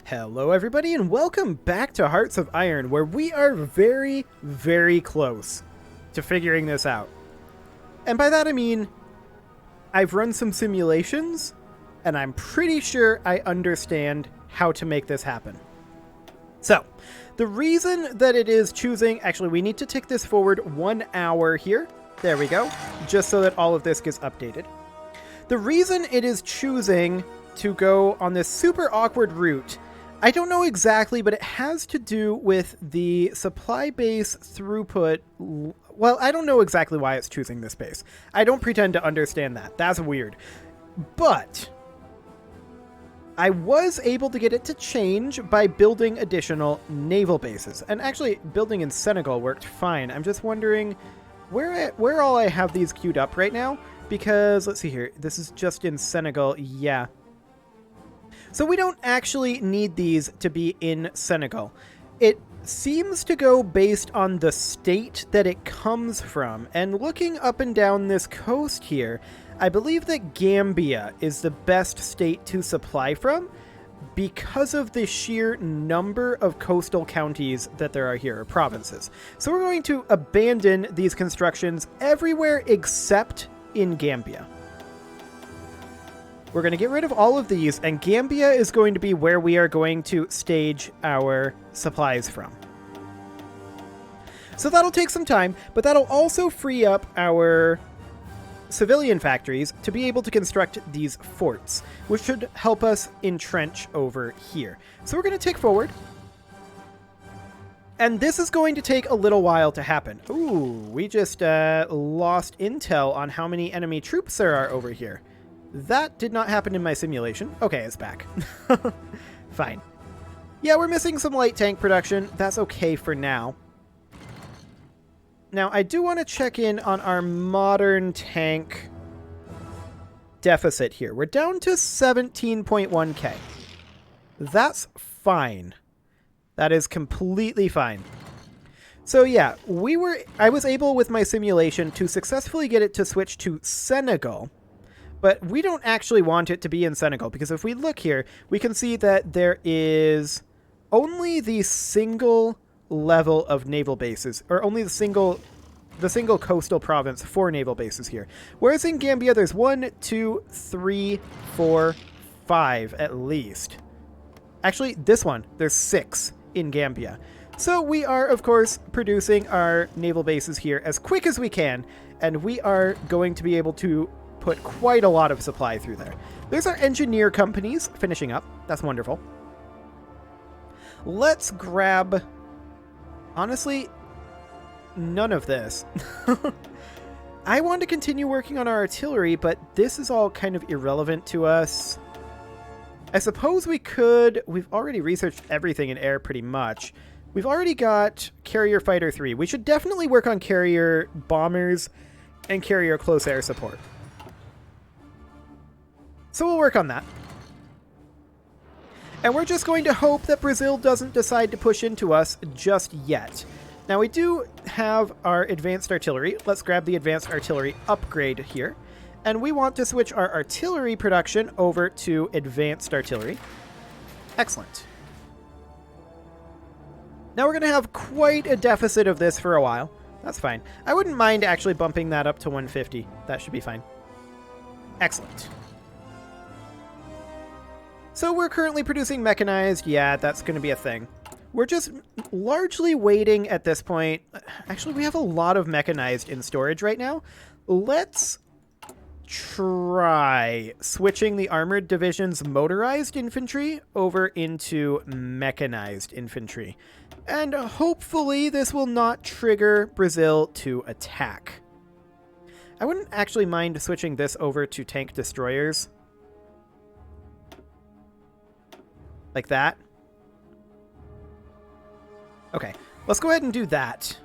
Hello everybody and welcome back to Hearts of Iron, where we are very, very close to figuring this out. And by that I mean, I've run some simulations, and I'm pretty sure I understand how to make this happen. So, the reason that it is choosing, actually we need to tick this forward 1 hour here, there we go, just so that all of this gets updated. The reason it is choosing to go on this super awkward route, I don't know exactly, but it has to do with the supply base throughput. Well, I don't know exactly why it's choosing this base. I don't pretend to understand that. That's weird. But I was able to get it to change by building additional naval bases. And actually, building in Senegal worked fine. I'm just wondering where all I have these queued up right now. Because, let's see here. This is just in Senegal. Yeah. So we don't actually need these to be in Senegal. It seems to go based on the state that it comes from. And looking up and down this coast here, I believe that Gambia is the best state to supply from because of the sheer number of coastal counties that there are here, or provinces. So we're going to abandon these constructions everywhere except in Gambia. We're going to get rid of all of these, and Gambia is going to be where we are going to stage our supplies from. So that'll take some time, but that'll also free up our civilian factories to be able to construct these forts, which should help us entrench over here. So we're going to tick forward. And this is going to take a little while to happen. Ooh, we just lost intel on how many enemy troops there are over here. That did not happen in my simulation. Okay, it's back. Fine. Yeah, we're missing some light tank production. That's okay for now. Now, I do want to check in on our modern tank deficit here. We're down to 17.1k. That's fine. That is completely fine. So yeah, I was able with my simulation to successfully get it to switch to Senegal. But we don't actually want it to be in Senegal, because if we look here, we can see that there is only the single level of naval bases, or only the single coastal province for naval bases here. Whereas in Gambia, there's 1, 2, 3, 4, 5 at least. Actually, this one, there's 6 in Gambia. So we are, of course, producing our naval bases here as quick as we can, and we are going to be able to put quite a lot of supply through there. There's our engineer companies finishing up. That's wonderful. Let's grab, honestly, none of this. I want to continue working on our artillery, but this is all kind of irrelevant to us. I suppose we could. We've already researched everything in air pretty much. We've already got Carrier Fighter 3. We should definitely work on carrier bombers and carrier close air support. So we'll work on that. And we're just going to hope that Brazil doesn't decide to push into us just yet. Now we do have our advanced artillery. Let's grab the advanced artillery upgrade here. And we want to switch our artillery production over to advanced artillery. Excellent. Now we're going to have quite a deficit of this for a while. That's fine. I wouldn't mind actually bumping that up to 150. That should be fine. Excellent. So we're currently producing mechanized. Yeah, that's going to be a thing. We're just largely waiting at this point. Actually, we have a lot of mechanized in storage right now. Let's try switching the armored division's motorized infantry over into mechanized infantry. And hopefully this will not trigger Brazil to attack. I wouldn't actually mind switching this over to tank destroyers. Like that. Okay, let's go ahead and do that.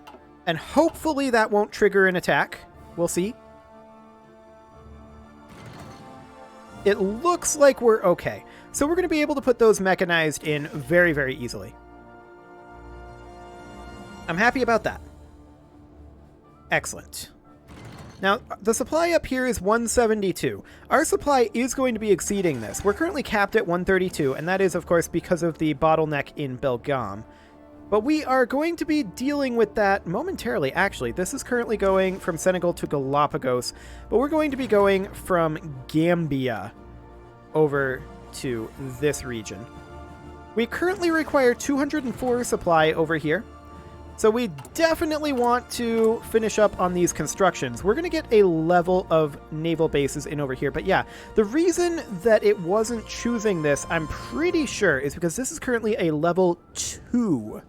And hopefully that won't trigger an attack. We'll see. It looks like we're okay. So we're going to be able to put those mechanized in very, very easily. I'm happy about that. Excellent. Now, the supply up here is 172. Our supply is going to be exceeding this. We're currently capped at 132, and that is, of course, because of the bottleneck in Belgaum. But we are going to be dealing with that momentarily. Actually, this is currently going from Senegal to Galapagos, but we're going to be going from Gambia over to this region. We currently require 204 supply over here. So we definitely want to finish up on these constructions. We're going to get a level of naval bases in over here. But yeah, the reason that it wasn't choosing this, I'm pretty sure, is because this is currently a level 2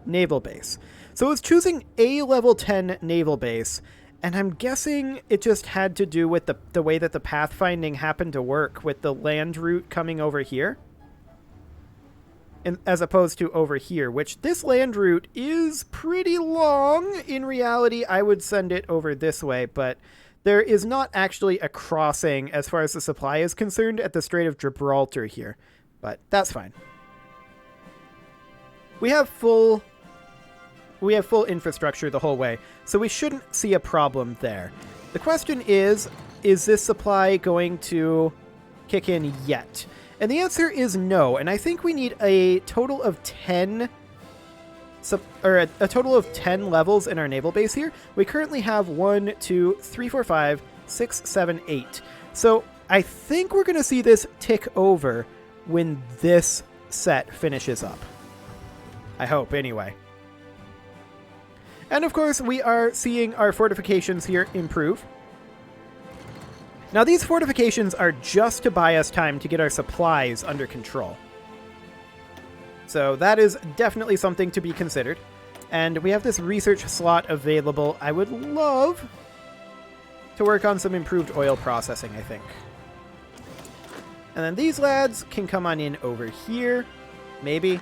naval base. So it's choosing a level 10 naval base, and I'm guessing it just had to do with the way that the pathfinding happened to work with the land route coming over here. As opposed to over here, which this land route is pretty long. In reality, I would send it over this way, but there is not actually a crossing as far as the supply is concerned at the Strait of Gibraltar here, but that's fine. We have full infrastructure the whole way, so we shouldn't see a problem there. The question is this supply going to kick in yet? And the answer is no, and I think we need a total of 10 a total of 10 levels in our naval base here. We currently have 1, 2, 3, 4, 5, 6, 7, 8. So I think we're going to see this tick over when this set finishes up. I hope, anyway. And of course, we are seeing our fortifications here improve. Now, these fortifications are just to buy us time to get our supplies under control. So that is definitely something to be considered. And we have this research slot available. I would love to work on some improved oil processing, I think. And then these lads can come on in over here. Maybe.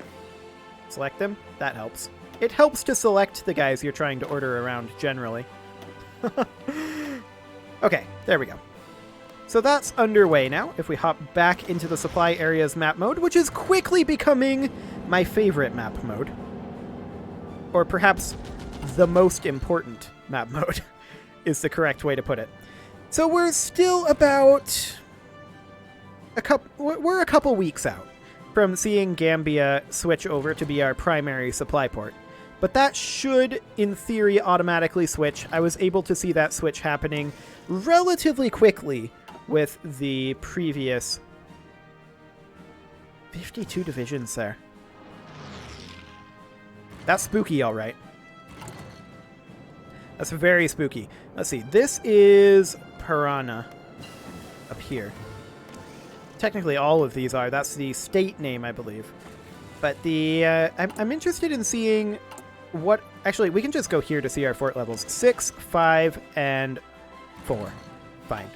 Select them. That helps. It helps to select the guys you're trying to order around, generally. Okay, there we go. So that's underway now. If we hop back into the supply areas map mode, which is quickly becoming my favorite map mode. Or perhaps the most important map mode is the correct way to put it. So we're still about we're a couple weeks out from seeing Gambia switch over to be our primary supply port. But that should, in theory, automatically switch. I was able to see that switch happening relatively quickly with the previous 52 divisions there. That's spooky, all right. That's very spooky. Let's see. This is Piranha up here. Technically, all of these are. That's the state name, I believe. But the I'm interested in seeing what... Actually, we can just go here to see our fort levels. 6, 5, and 4. Fine.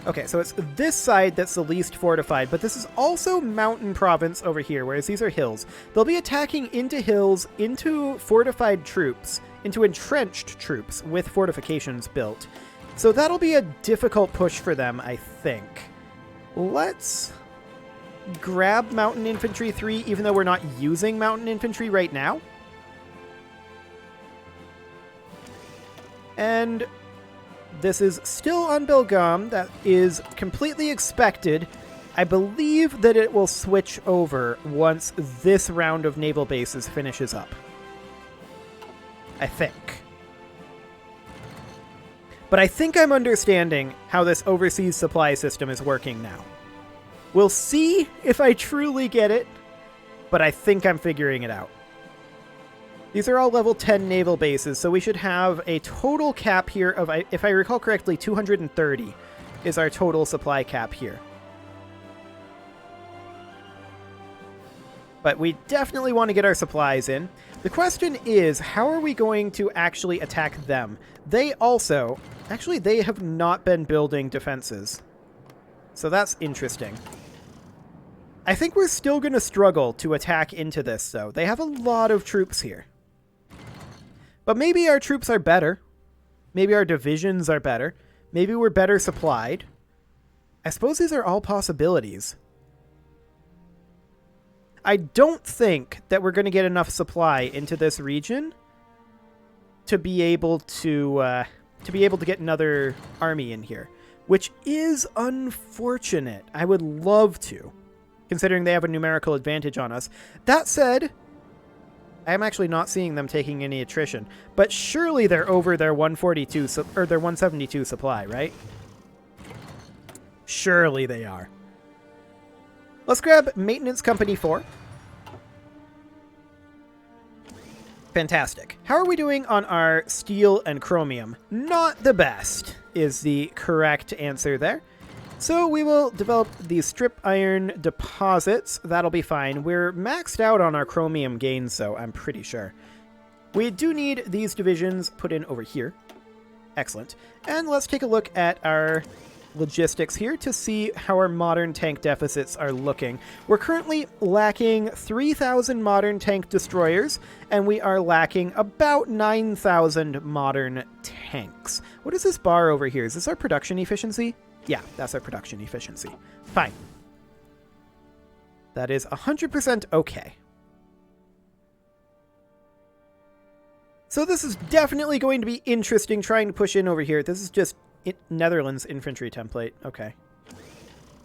Okay, so it's this side that's the least fortified, but this is also mountain province over here, whereas these are hills. They'll be attacking into hills, into fortified troops, into entrenched troops with fortifications built. So that'll be a difficult push for them, I think. Let's grab Mountain Infantry 3, even though we're not using Mountain Infantry right now. And this is still on Belgaum. That is completely expected. I believe that it will switch over once this round of naval bases finishes up. I think. But I think I'm understanding how this overseas supply system is working now. We'll see if I truly get it, but I think I'm figuring it out. These are all level 10 naval bases, so we should have a total cap here of, if I recall correctly, 230 is our total supply cap here. But we definitely want to get our supplies in. The question is, how are we going to actually attack them? They also... Actually, they have not been building defenses. So that's interesting. I think we're still going to struggle to attack into this, though. They have a lot of troops here. But maybe our troops are better. Maybe our divisions are better. Maybe we're better supplied. I suppose these are all possibilities. I don't think that we're going to get enough supply into this region to be able to to be able to get another army in here, which is unfortunate. I would love to, considering they have a numerical advantage on us. That said, I'm actually not seeing them taking any attrition, but surely they're over their 142 or their 172 supply, right? Surely they are. Let's grab Maintenance Company 4. Fantastic. How are we doing on our steel and chromium? Not the best is the correct answer there. So we will develop the strip iron deposits. That'll be fine. We're maxed out on our chromium gains, though, I'm pretty sure. We do need these divisions put in over here. Excellent. And let's take a look at our logistics here to see how our modern tank deficits are looking. We're currently lacking 3,000 modern tank destroyers, and we are lacking about 9,000 modern tanks. What is this bar over here? Is this our production efficiency? Yeah, that's our production efficiency. Fine. That is 100% okay. So this is definitely going to be interesting trying to push in over here. This is just Netherlands infantry template. Okay.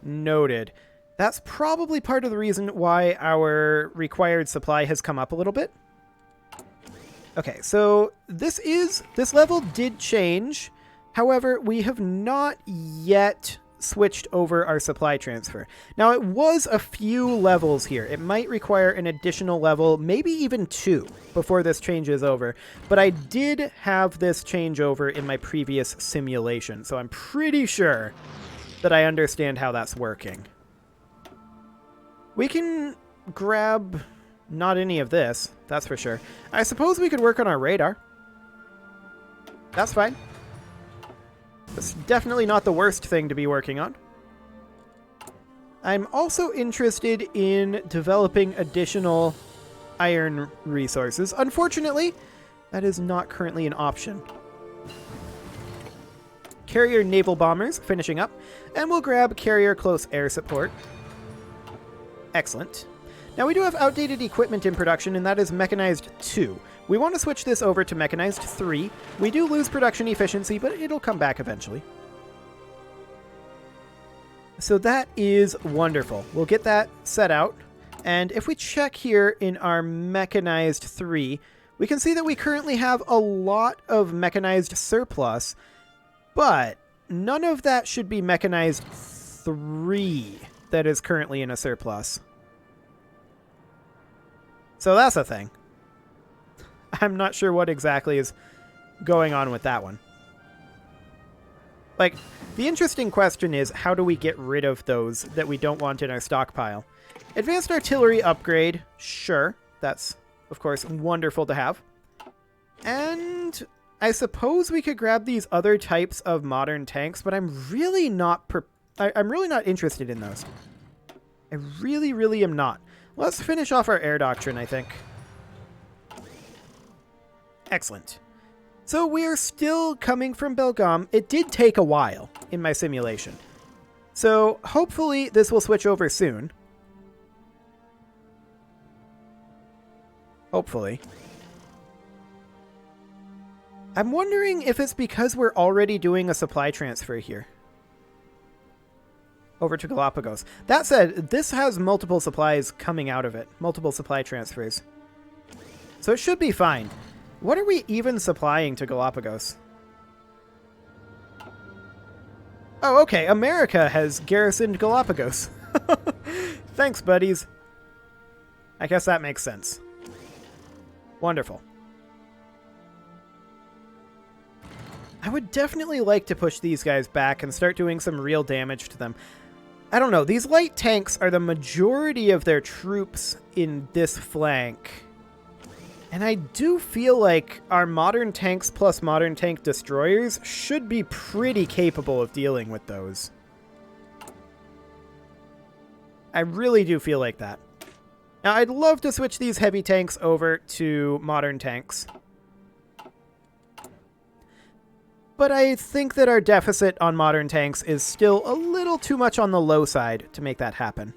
Noted. That's probably part of the reason why our required supply has come up a little bit. Okay, so this level did change. However, we have not yet switched over our supply transfer. Now, it was a few levels here. It might require an additional level, maybe even 2, before this changes over. But I did have this changeover in my previous simulation, so I'm pretty sure that I understand how that's working. We can grab not any of this, that's for sure. I suppose we could work on our radar. That's fine. It's definitely not the worst thing to be working on. I'm also interested in developing additional iron resources. Unfortunately, that is not currently an option. Carrier naval bombers finishing up, and we'll grab carrier close air support. Excellent. Now we do have outdated equipment in production, and that is Mechanized 2. We want to switch this over to Mechanized 3. We do lose production efficiency, but it'll come back eventually. So that is wonderful. We'll get that set out. And if we check here in our Mechanized 3, we can see that we currently have a lot of mechanized surplus, but none of that should be Mechanized 3 that is currently in a surplus. So that's a thing. I'm not sure what exactly is going on with that one. Like, the interesting question is, how do we get rid of those that we don't want in our stockpile? Advanced artillery upgrade, sure. That's, of course, wonderful to have. And I suppose we could grab these other types of modern tanks, but I'm really not interested in those. I really, really am not. Let's finish off our air doctrine, I think. Excellent. So we are still coming from Belgaum. It did take a while in my simulation. So hopefully this will switch over soon. Hopefully. I'm wondering if it's because we're already doing a supply transfer here. Over to Galapagos. That said, this has multiple supplies coming out of it. Multiple supply transfers. So it should be fine. What are we even supplying to Galapagos? Oh, okay. America has garrisoned Galapagos. Thanks, buddies. I guess that makes sense. Wonderful. I would definitely like to push these guys back and start doing some real damage to them. I don't know. These light tanks are the majority of their troops in this flank. And I do feel like our modern tanks plus modern tank destroyers should be pretty capable of dealing with those. I really do feel like that. Now, I'd love to switch these heavy tanks over to modern tanks. But I think that our deficit on modern tanks is still a little too much on the low side to make that happen.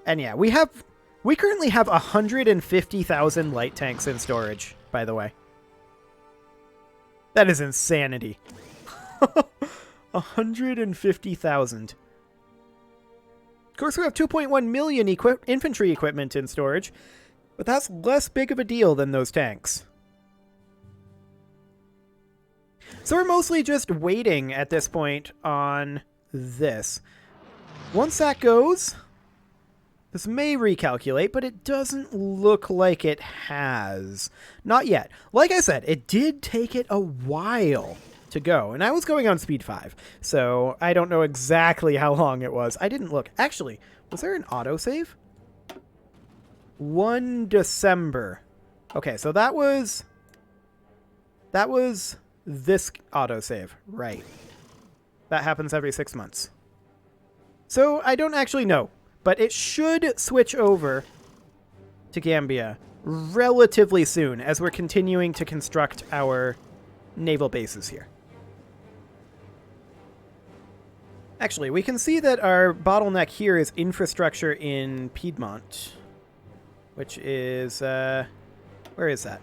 And yeah, we currently have 150,000 light tanks in storage, by the way. That is insanity. 150,000. Of course, we have 2.1 million infantry equipment in storage, but that's less big of a deal than those tanks. So we're mostly just waiting at this point on this. Once that goes, this may recalculate, but it doesn't look like it has. Not yet. Like I said, it did take it a while to go, and I was going on speed 5, so I don't know exactly how long it was. I didn't look. Actually, was there an autosave? 1 December. Okay, so that was this autosave, right? That happens every 6 months. So I don't actually know, but it should switch over to Gambia relatively soon as we're continuing to construct our naval bases here. Actually, we can see that our bottleneck here is infrastructure in Piedmont, which is, where is that?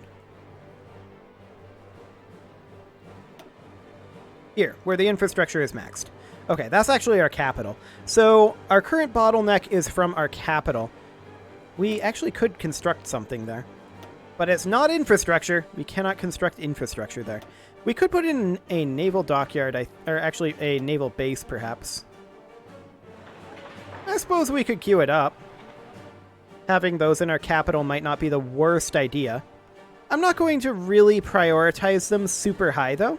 Here, where the infrastructure is maxed. Okay, that's actually our capital. So our current bottleneck is from our capital. We actually could construct something there, but it's not infrastructure. We cannot construct infrastructure there. We could put in a naval dockyard, or actually a naval base, perhaps. I suppose we could queue it up. Having those in our capital might not be the worst idea. I'm not going to really prioritize them super high, though.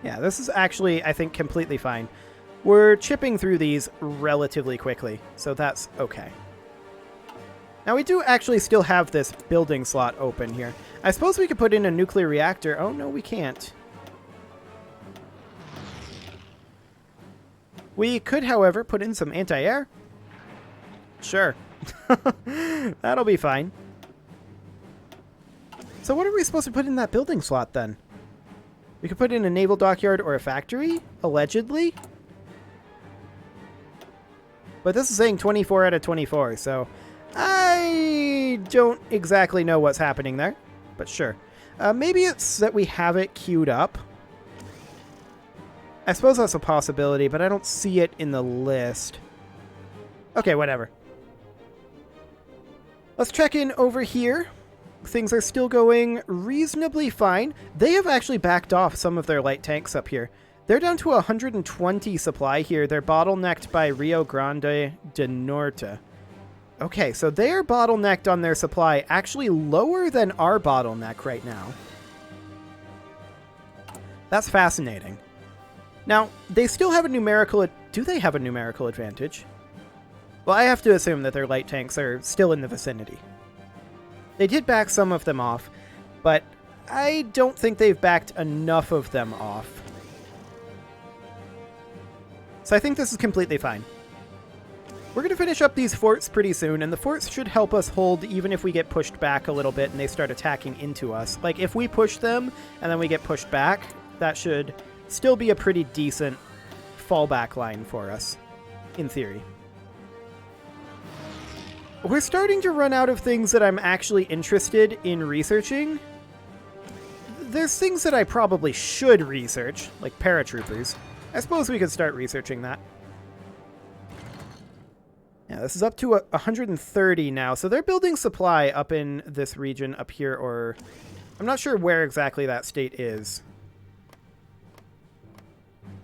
Yeah, this is actually, I think, completely fine. We're chipping through these relatively quickly, so that's okay. Now, we do actually still have this building slot open here. I suppose we could put in a nuclear reactor. Oh, no, we can't. We could, however, put in some anti-air. Sure. That'll be fine. So what are we supposed to put in that building slot, then? We could put in a naval dockyard or a factory, allegedly. But this is saying 24 out of 24, so I don't exactly know what's happening there, but sure. Maybe it's that we have it queued up. I suppose that's a possibility, but I don't see it in the list. Okay, whatever. Let's check in over here. Things are still going reasonably fine. They have actually backed off some of their light tanks up here. They're down to 120 supply here. They're bottlenecked by Rio Grande do Norte. Okay, so they're bottlenecked on their supply, actually lower than our bottleneck right now. That's fascinating. Now, they still have a numerical... Do they have a numerical advantage? Well, I have to assume that their light tanks are still in the vicinity. They did back some of them off, but I don't think they've backed enough of them off. So I think this is completely fine. We're going to finish up these forts pretty soon, and the forts should help us hold even if we get pushed back a little bit and they start attacking into us. Like, if we push them and then we get pushed back, that should still be a pretty decent fallback line for us, in theory. We're starting to run out of things that I'm actually interested in researching. There's things that I probably should research, like paratroopers. I suppose we could start researching that. Yeah, this is up to 130 now, so they're building supply up in this region up here, or... I'm not sure where exactly that state is.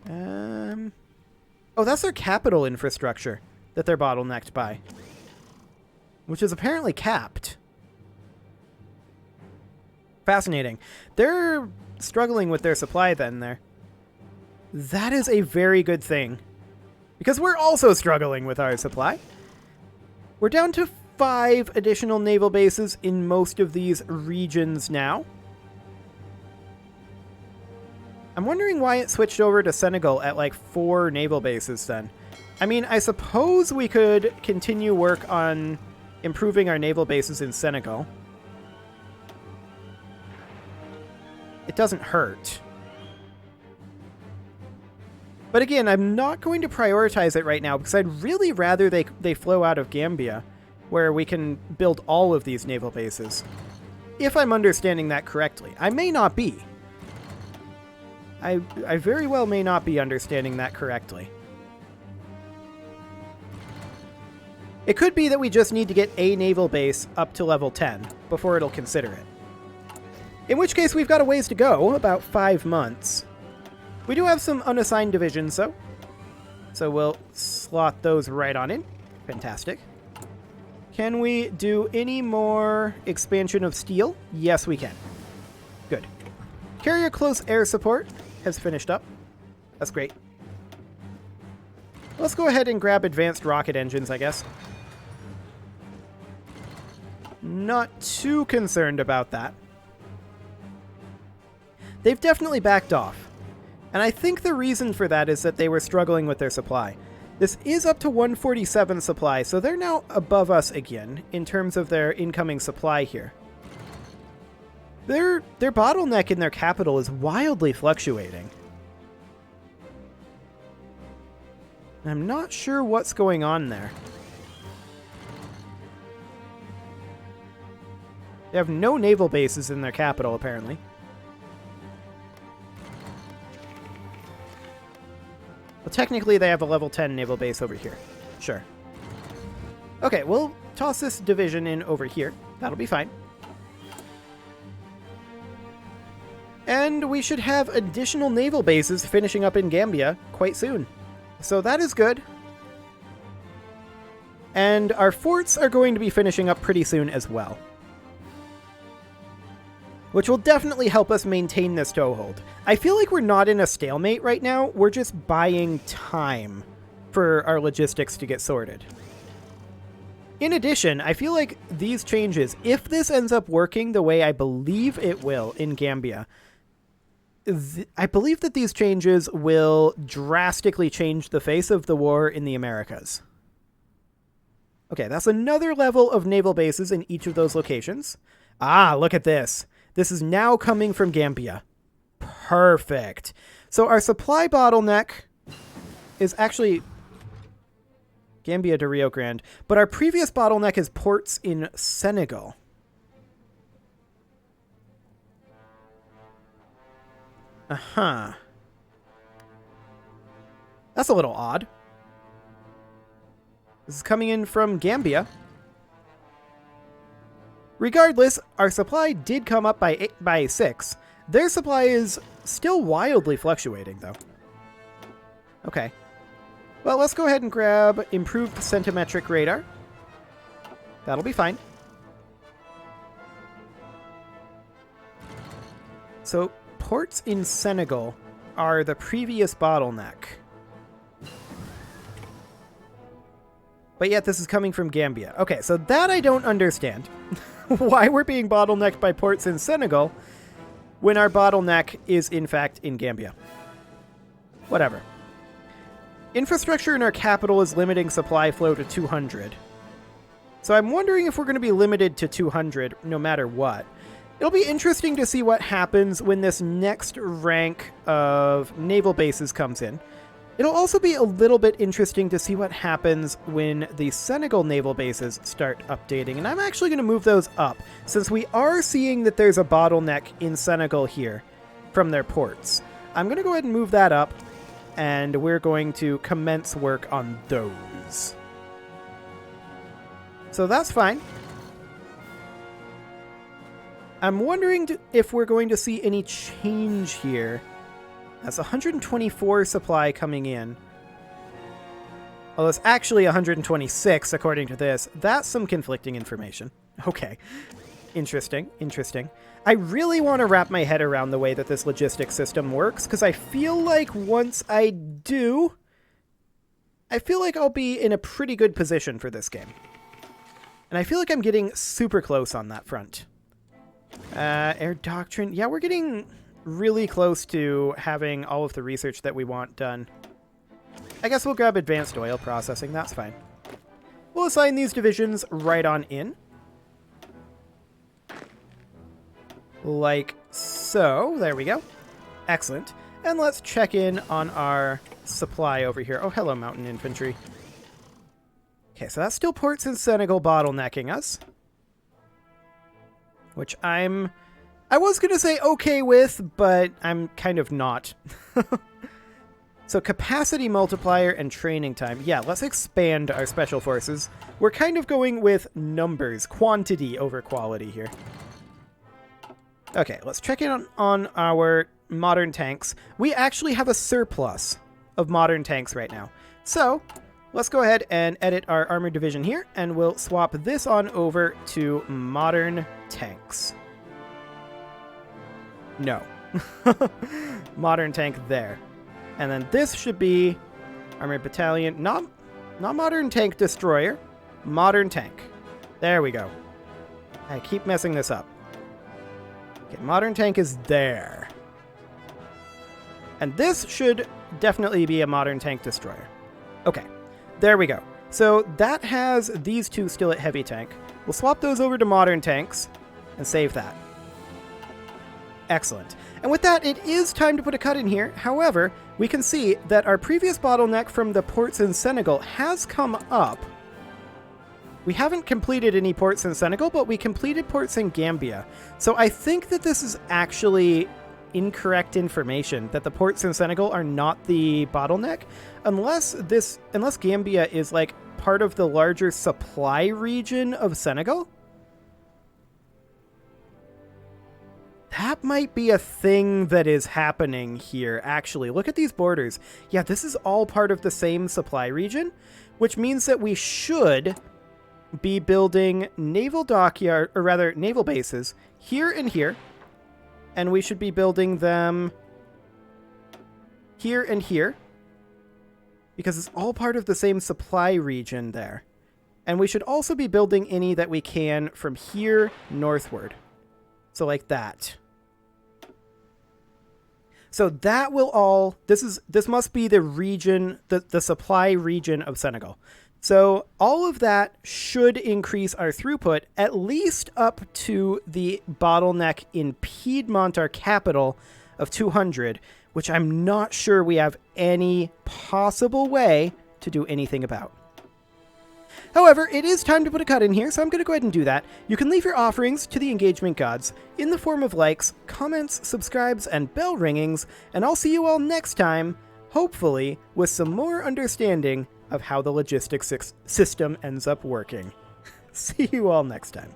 Oh, that's their capital infrastructure that they're bottlenecked by. Which is apparently capped. Fascinating. They're struggling with their supply then there. That is a very good thing. Because we're also struggling with our supply. We're down to 5 additional naval bases in most of these regions now. I'm wondering why it switched over to Senegal at like 4 naval bases then. I mean, I suppose we could continue work on improving our naval bases in Senegal. It doesn't hurt. But again, I'm not going to prioritize it right now because I'd really rather they flow out of Gambia, where we can build all of these naval bases. If I'm understanding that correctly. I may not be. I very well may not be understanding that correctly. It could be that we just need to get a naval base up to level 10 before it'll consider it. In which case, we've got a ways to go, about 5 months. We do have some unassigned divisions, though. So we'll slot those right on in. Fantastic. Can we do any more expansion of steel? Yes, we can. Good. Carrier close air support has finished up. That's great. Let's go ahead and grab advanced rocket engines, I guess. Not too concerned about that. They've definitely backed off. And I think the reason for that is that they were struggling with their supply. This is up to 147 supply, so they're now above us again in terms of their incoming supply here. Their bottleneck in their capital is wildly fluctuating. I'm not sure what's going on there. They have no naval bases in their capital, apparently. Well, technically, they have a level 10 naval base over here. Sure. Okay, we'll toss this division in over here. That'll be fine. And we should have additional naval bases finishing up in Gambia quite soon. So that is good. And our forts are going to be finishing up pretty soon as well, which will definitely help us maintain this toehold. I feel like we're not in a stalemate right now. We're just buying time for our logistics to get sorted. In addition, I feel like these changes, if this ends up working the way I believe it will in Gambia, I believe that these changes will drastically change the face of the war in the Americas. Okay, that's another level of naval bases in each of those locations. Ah, look at this. This is now coming from Gambia. Perfect. So our supply bottleneck is actually Gambia to Rio Grande, but our previous bottleneck is ports in Senegal. Uh-huh. That's a little odd. This is coming in from Gambia. Regardless, our supply did come up by 6. Their supply is still wildly fluctuating, though. Okay. Well, let's go ahead and grab improved centimetric radar. That'll be fine. So, ports in Senegal are the previous bottleneck. But yet this is coming from Gambia. Okay, so that I don't understand. Why we're being bottlenecked by ports in Senegal when our bottleneck is, in fact, in Gambia. Whatever. Infrastructure in our capital is limiting supply flow to 200. So I'm wondering if we're going to be limited to 200 no matter what. It'll be interesting to see what happens when this next rank of naval bases comes in. It'll also be a little bit interesting to see what happens when the Senegal naval bases start updating, and I'm actually going to move those up, since we are seeing that there's a bottleneck in Senegal here from their ports. I'm going to go ahead and move that up, and we're going to commence work on those. So that's fine. I'm wondering if we're going to see any change here. That's 124 supply coming in. Well, it's actually 126 according to this. That's some conflicting information. Okay. Interesting, interesting. I really want to wrap my head around the way that this logistics system works, because I feel like once I do, I feel like I'll be in a pretty good position for this game. And I feel like I'm getting super close on that front. Air Doctrine. Yeah, we're getting really close to having all of the research that we want done. I guess we'll grab advanced oil processing. That's fine. We'll assign these divisions right on in. Like so. There we go. Excellent. And let's check in on our supply over here. Oh, hello, mountain infantry. Okay, so that's still ports in Senegal bottlenecking us. Which I'm I was going to say okay with, but I'm kind of not. So capacity multiplier and training time. Yeah, let's expand our special forces. We're kind of going with numbers, quantity over quality here. Okay, let's check in on our modern tanks. We actually have a surplus of modern tanks right now. So let's go ahead and edit our armored division here, and we'll swap this on over to modern tanks. No. Modern tank there. And then this should be armored battalion, not modern tank destroyer, modern tank. There we go. I keep messing this up. Okay, modern tank is there. And this should definitely be a modern tank destroyer. Okay, there we go. So that has these two still at heavy tank. We'll swap those over to modern tanks and save that. Excellent. And with that, it is time to put a cut in here. However, we can see that our previous bottleneck from the ports in Senegal has come up. We haven't completed any ports in Senegal, but we completed ports in Gambia. So I think that this is actually incorrect information, that the ports in Senegal are not the bottleneck, unless Gambia is like part of the larger supply region of Senegal. That might be a thing that is happening here, actually. Look at these borders. Yeah, this is all part of the same supply region, which means that we should be building naval dockyard, or rather naval bases here and here, and we should be building them here and here, because it's all part of the same supply region there. And we should also be building any that we can from here northward. So like that. So that will all, this must be the region, the supply region of Senegal. So all of that should increase our throughput at least up to the bottleneck in Piedmont, our capital, of 200, which I'm not sure we have any possible way to do anything about. However, it is time to put a cut in here, so I'm going to go ahead and do that. You can leave your offerings to the engagement gods in the form of likes, comments, subscribes, and bell ringings, and I'll see you all next time, hopefully with some more understanding of how the logistics system ends up working. See you all next time.